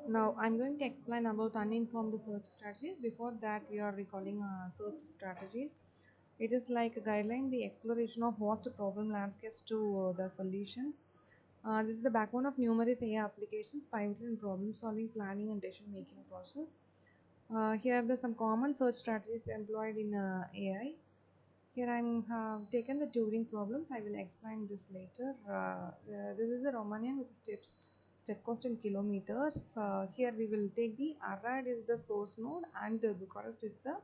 Now I'm going to explain about uninformed search strategies. Before that, we are recalling search strategies. It is like a guideline, the exploration of vast problem landscapes to the solutions. This is the backbone of numerous AI applications, pivotal in problem solving, planning, and decision making process. Here are the some common search strategies employed in AI. Here I'm have taken the Turing problems. I will explain this later. This is the Romanian with step cost in kilometers. Here we will take the Arad is the source node and Bucharest is the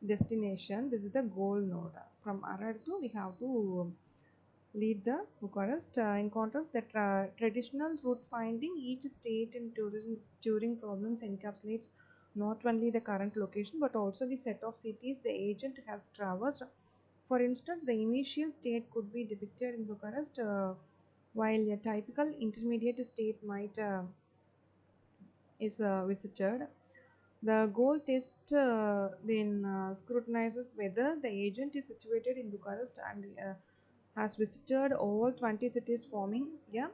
destination. This is the goal node. From Arad to we have to lead the Bucharest. In contrast, the traditional route finding each state in Turing problems encapsulates not only the current location but also the set of cities the agent has traversed. For instance, the initial state could be depicted in Bucharest, while a typical intermediate state might is visited. The goal test then scrutinizes whether the agent is situated in Bucharest and has visited all 20 cities, forming a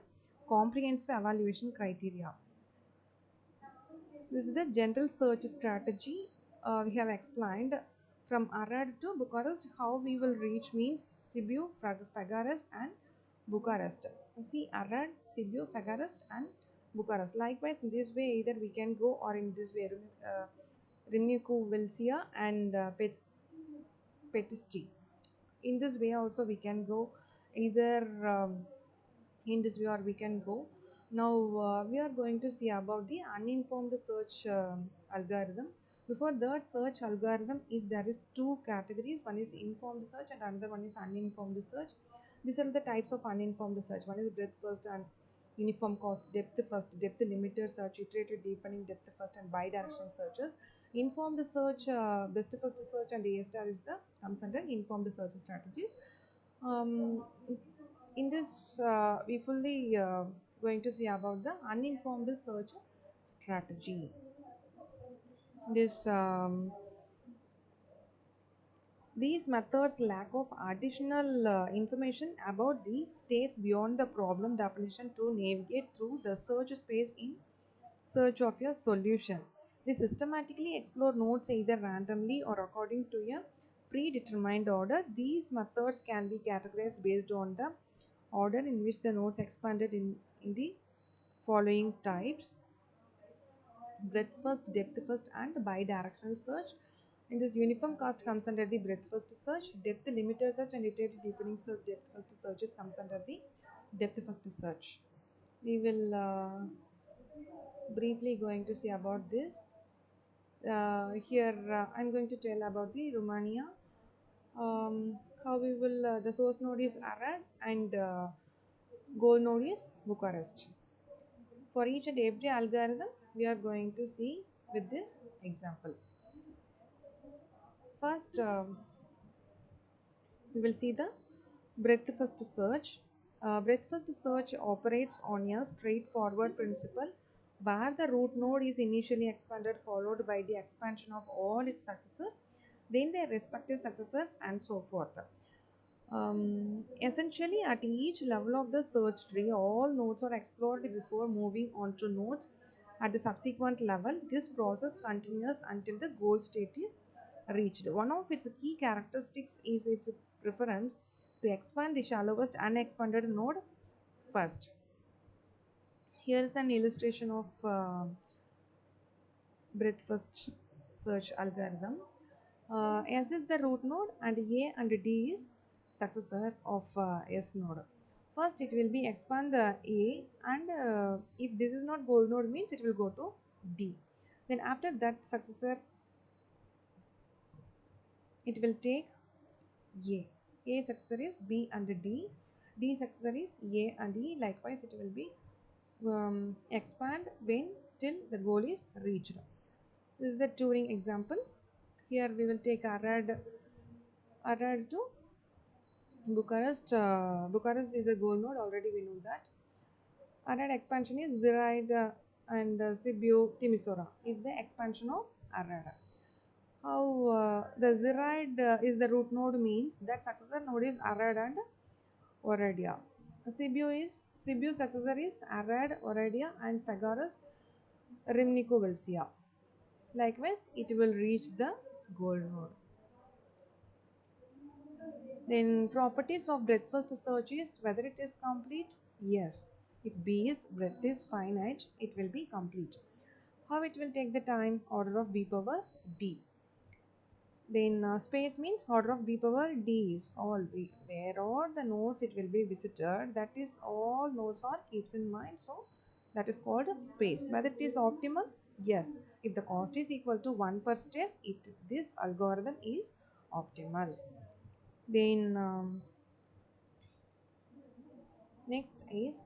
comprehensive evaluation criteria. This is the general search strategy we have explained. From Arad to Bucharest, how we will reach means Sibiu, Fagares, and Bucharest. See Arad, Sibiu, Fagares, and Bucharest. Likewise, in this way, either we can go or in this way, Rimnicu, Vilsia, and Petisti. In this way, also we can go either. In this way or we can go. Now we are going to see about the uninformed search algorithm. Before that, search algorithm is there is two categories. One is informed search and another one is uninformed search. These are the types of uninformed search. One is breadth first and uniform cost, depth first, depth limiter search, iterative deepening, depth first, and bidirectional searches. Informed search, best first search, and A star is the comes under informed search strategy. um, in this, we fully going to see about the uninformed search strategy. This These methods lack of additional information about the states beyond the problem definition to navigate through the search space in search of a solution. They systematically explore nodes either randomly or according to a predetermined order. These methods can be categorized based on the order in which the nodes expanded in the following types: breadth first, depth first, and bidirectional search. In this, uniform cast comes under the breadth first search, depth limiter search, and iterative deepening search depth first searches comes under the depth first search. We will briefly going to see about this. Here I'm going to tell about the Romania. How we will the source node is Arad and goal node is Bucharest. For each and every algorithm, we are going to see with this example. First, we will see the breadth first search. Breadth first search operates on a straightforward principle where the root node is initially expanded, followed by the expansion of all its successors, then their respective successors, and so forth. Essentially, at each level of the search tree, all nodes are explored before moving on to nodes at the subsequent level. This process continues until the goal state is reached. One of its key characteristics is its preference to expand the shallowest unexpanded node first. Here is an illustration of breadth first search algorithm. S is the root node and A and D is successors of S node. First it will be expand A, and if this is not goal node means it will go to D. Then after that successor it will take A. A successor is B and D. D successor is A and E. Likewise it will be expand when till the goal is reached. This is the Turing example. Here we will take Arad to Bucharest. Bucharest is the goal node. Already we know that. Arad expansion is Ziraid and Sibiu Timisoara is the expansion of Arad. How the Ziraid is the root node means that successor node is Arad and Oradia. Sibiu successor is Arad, Oradia, and Fagaras. Rimnico will see. Likewise, it will reach the goal node. Then properties of breadth first search is whether it is complete. Yes. If B is breadth is finite, it will be complete. How it will take the time? Order of B power D. Then space means order of B power D is all B. Where all the nodes it will be visited, that is all nodes are keeps in mind. So that is called space. Whether it is optimal? Yes. If the cost is equal to 1 per step, this algorithm is optimal. Then next is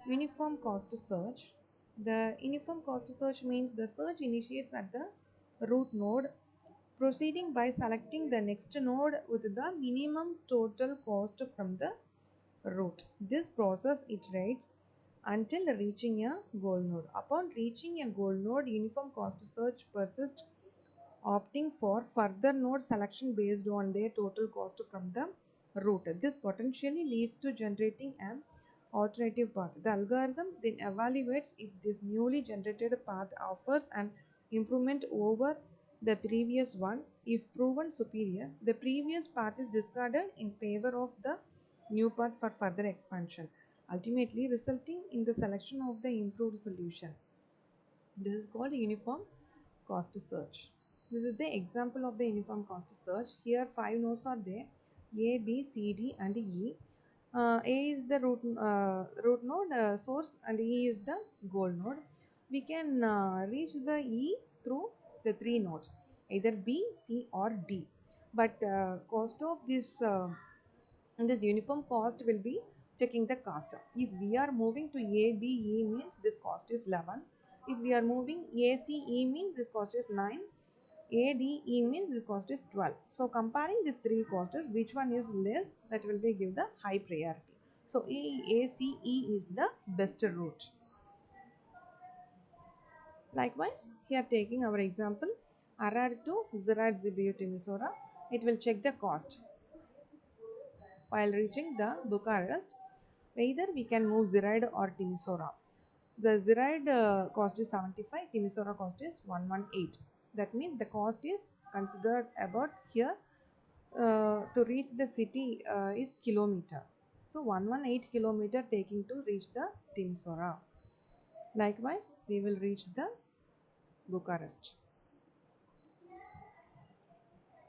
uniform cost search. The uniform cost search means the search initiates at the root node, proceeding by selecting the next node with the minimum total cost from the root. This process iterates until reaching a goal node. Upon reaching a goal node, uniform cost search persists, opting for further node selection based on their total cost from the root. This potentially leads to generating an alternative path. The algorithm then evaluates if this newly generated path offers an improvement over the previous one. If proven superior, the previous path is discarded in favor of the new path for further expansion, ultimately resulting in the selection of the improved solution. This is called uniform cost search. This is the example of the uniform cost search. Here five nodes are there: A, B, C, D, and E. A is the root node source, and E is the goal node. We can reach the E through the three nodes, either B, C, or D. But cost of this uniform cost will be checking the cost. If we are moving to A, B, E means this cost is 11. If we are moving A, C, E means this cost is 9. A, D, E means this cost is 12. So comparing these three costs, which one is less, that will be give the high priority. So A, C, E is the best route. Likewise, here taking our example, Arad to Zirad Zibiu Timisoara, it will check the cost. While reaching the Bucharest, either we can move Ziraid or Timisoara. The Ziraid cost is 75, Timisoara cost is 118. That means the cost is considered about here to reach the city is kilometer. So 118 kilometer taking to reach the Timisoara. Likewise, we will reach the Bucharest.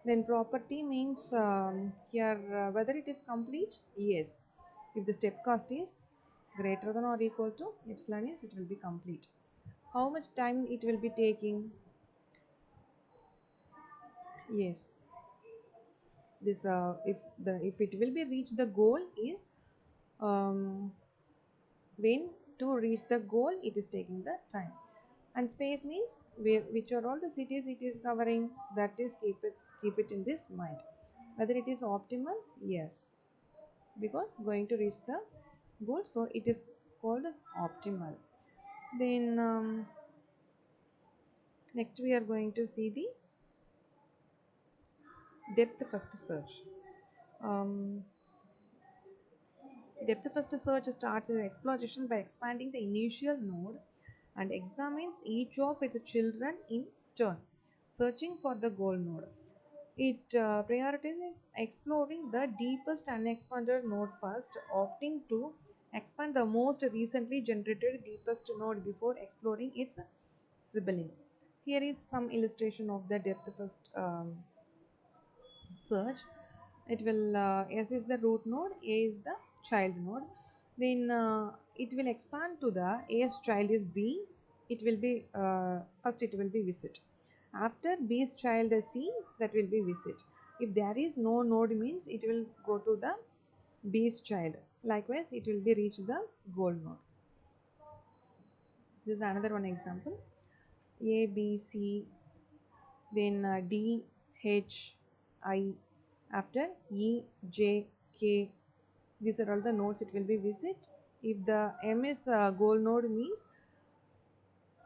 Then property means here whether it is complete. Yes, if the step cost is greater than or equal to epsilon is, it will be complete. How much time it will be taking? Yes, this if it will be reach the goal is um, when to reach the goal it is taking the time. And space means which are all the cities it is covering, that is keep it in this mind. Whether it is optimal? Yes, because going to reach the goal, so it is called optimal. Then next we are going to see the depth first search. um, Depth first search starts an exploration by expanding the initial node and examines each of its children in turn, searching for the goal node. It prioritizes exploring the deepest unexpanded node first, opting to expand the most recently generated deepest node before exploring its sibling. Here is some illustration of the depth first search. It will S is the root node, A is the child node. Then it will expand to the A's child is B. It will be first it will be visit. After B's child is C, that will be visit. If there is no node means it will go to the B's child. Likewise, it will be reach the goal node. This is another one example. A, B, C, then D, H, I, after E, J, K. These are all the nodes it will be visit. If the M is goal node means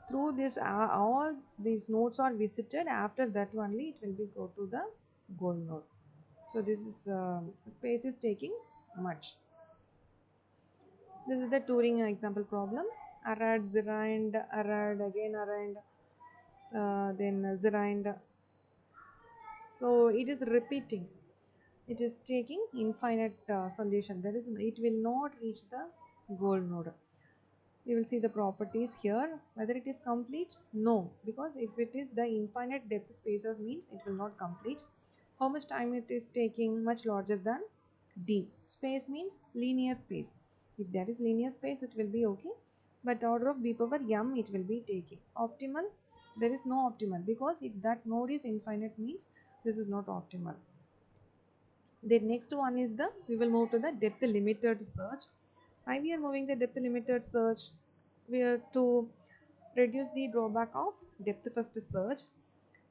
through this all these nodes are visited, after that only it will be go to the goal node. So this is space is taking much. This is the Turing example problem. Arad, Zirind, Arad, again Arad, then Zirind. So it is repeating. It is taking infinite solution. There is it will not reach the goal node. We will see the properties here. Whether it is complete? No, because if it is the infinite depth spaces means it will not complete. How much time it is taking? Much larger than D. Space means linear space. If there is linear space, it will be okay. But order of b power m it will be taking. Optimal? There is no optimal because if that node is infinite means this is not optimal. The next one is the we will move to the depth limited search. Why we are moving the depth limited search? We are to reduce the drawback of depth first search.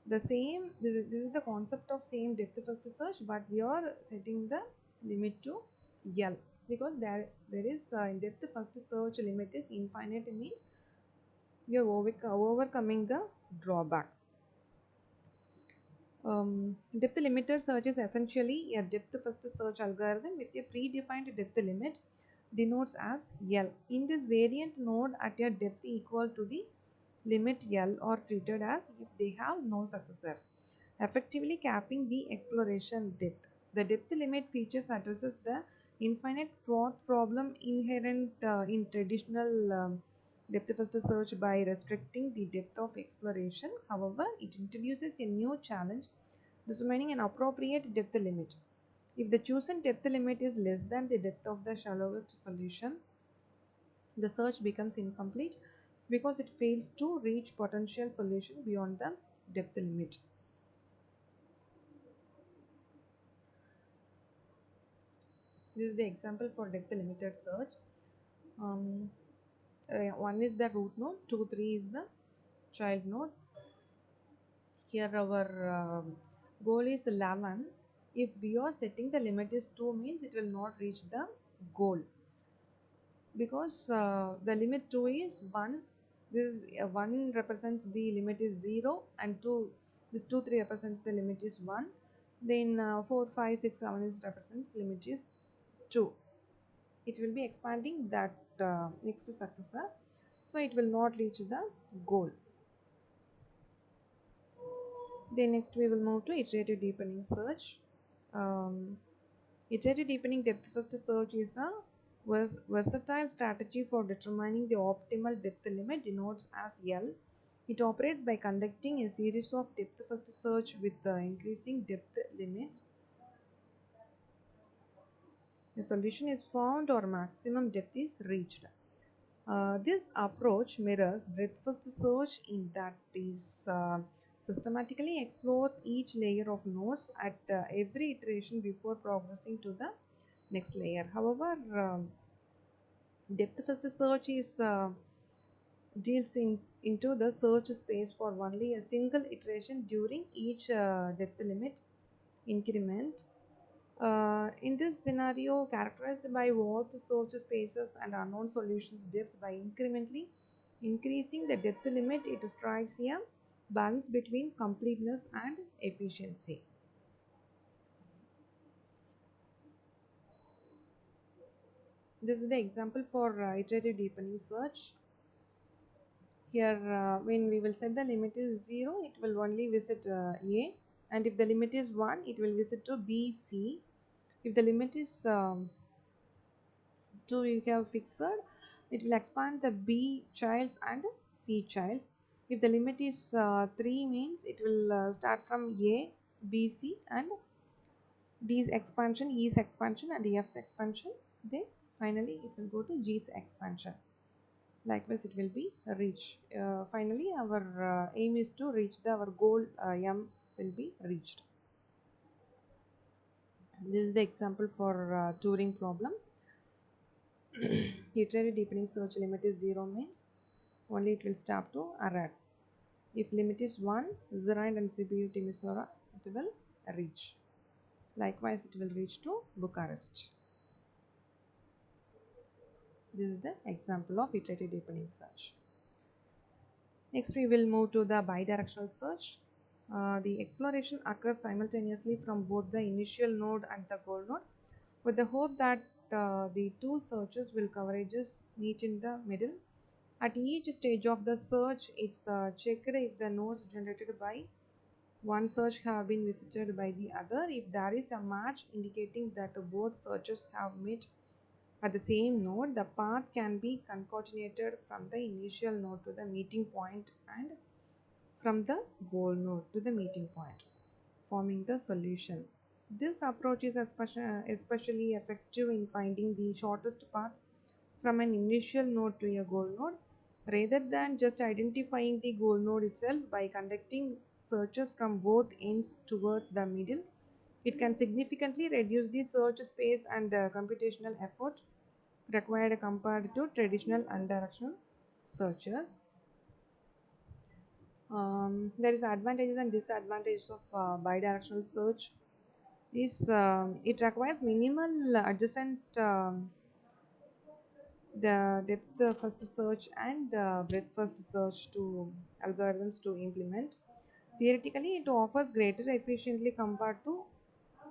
The same this is the concept of same depth first search, but we are setting the limit to L because there is in depth first search limit is infinite means we are overcoming the drawback. Depth limiter search is essentially a depth first search algorithm with a predefined depth limit denotes as L. In this variant, node at a depth equal to the limit L are treated as if they have no successors, effectively capping the exploration depth. The depth limit features addresses the infinite path problem inherent in traditional depth first search by restricting the depth of exploration. However, it introduces a new challenge, determining an appropriate depth limit. If the chosen depth limit is less than the depth of the shallowest solution, the search becomes incomplete because it fails to reach potential solution beyond the depth limit. This is the example for depth limited search. Um, One is the root node, 2, 3 is the child node. Here our goal is 11. If we are setting the limit is 2 means it will not reach the goal because the limit 2 is 1. This is 1 represents the limit is 0 and 2 this 2 3 represents the limit is 1. Then 4 5 6 7 is represents limit is 2. It will be expanding that next successor, so it will not reach the goal. Then next we will move to iterative deepening search. um, Iterative deepening depth first search is a versatile strategy for determining the optimal depth limit denotes as L. It operates by conducting a series of depth first search with increasing depth limits. The solution is found or maximum depth is reached. This approach mirrors breadth first search in that is systematically explores each layer of nodes at every iteration before progressing to the next layer. However, depth first search is deals into the search space for only a single iteration during each depth limit increment. In this scenario, characterized by vast search spaces and unknown solutions depths, by incrementally increasing the depth limit, it strikes a balance between completeness and efficiency. This is the example for iterative deepening search. Here, when we will set the limit is 0, it will only visit A, and if the limit is 1, it will visit to B, C. If the limit is 2 we have fixed, it will expand the B childs and C childs. If the limit is 3 means it will start from A, B, C and D's expansion, E's expansion and F's expansion. Then finally it will go to G's expansion. Likewise it will be reach. Finally our aim is to reach our goal M will be reached. This is the example for Turing problem. Iterative deepening search limit is 0 means only it will stop to Arad. If limit is 1, Zerand and CPU Timisoara, it will reach. Likewise, it will reach to Bucharest. This is the example of iterative deepening search. Next, we will move to the bidirectional search. The exploration occurs simultaneously from both the initial node and the goal node, with the hope that the two searches will coverages meet in the middle. At each stage of the search, it's checked if the nodes generated by one search have been visited by the other. If there is a match indicating that both searches have met at the same node, the path can be concatenated from the initial node to the meeting point and from the goal node to the meeting point, forming the solution. This approach is especially effective in finding the shortest path from an initial node to a goal node rather than just identifying the goal node itself. By conducting searches from both ends toward the middle, it can significantly reduce the search space and computational effort required compared to traditional unidirectional searches. There is advantages and disadvantages of bidirectional search. Is it requires minimal adjacent the depth first search and breadth first search to algorithms to implement. Theoretically, it offers greater efficiently compared to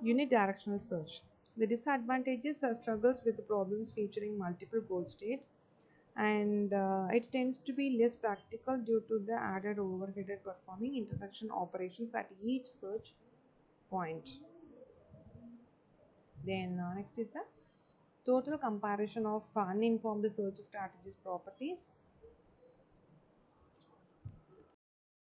unidirectional search. The disadvantages are struggles with problems featuring multiple goal states, and it tends to be less practical due to the added overhead at performing intersection operations at each search point. Then next is the total comparison of uninformed search strategies properties.